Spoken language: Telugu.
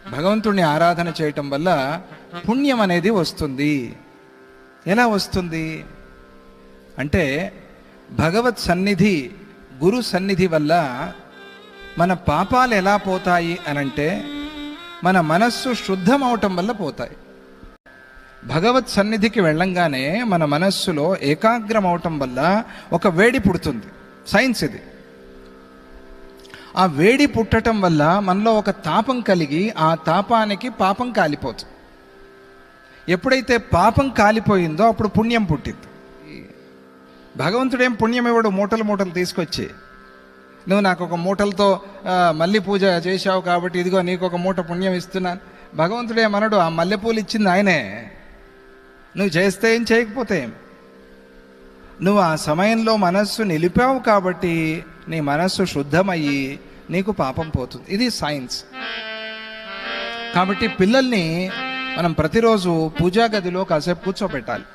భగవంతుడిని ఆరాధన చేయటం వల్ల పుణ్యం అనేది వస్తుంది. ఎలా వస్తుంది అంటే, భగవత్ సన్నిధి, గురు సన్నిధి వల్ల మన పాపాలు ఎలా పోతాయి అనంటే, మన మనస్సు శుద్ధం అవటం వల్ల పోతాయి. భగవత్ సన్నిధికి వెళ్ళంగానే మన మనస్సులో ఏకాగ్రం అవటం వల్ల ఒక వేడి పుడుతుంది. సైన్స్ ఇది. ఆ వేడి పుట్టడం వల్ల మనలో ఒక తాపం కలిగి ఆ తాపానికి పాపం కాలిపోతుంది. ఎప్పుడైతే పాపం కాలిపోయిందో అప్పుడు పుణ్యం పుట్టింది. భగవంతుడేం పుణ్యం ఇవ్వడు మూటలు మూటలు తీసుకొచ్చి, నువ్వు నాకు ఒక మూటలతో మల్లె పూజ చేశావు కాబట్టి ఇదిగో నీకు ఒక మూట పుణ్యం ఇస్తున్నాను. భగవంతుడేమనడు, ఆ మల్లెపూలు ఇచ్చింది ఆయనే. నువ్వు చేస్తే ఏం చేయకపోతే ఏం, నువ్వు ఆ సమయంలో మనస్సు నిలిపావు కాబట్టి నీ మనస్సు శుద్ధమయ్యి నీకు పాపం పోతుంది. ఇది సైన్స్. కాబట్టి పిల్లల్ని మనం ప్రతిరోజు పూజా గదిలో కాసేపు కూర్చోబెట్టాలి.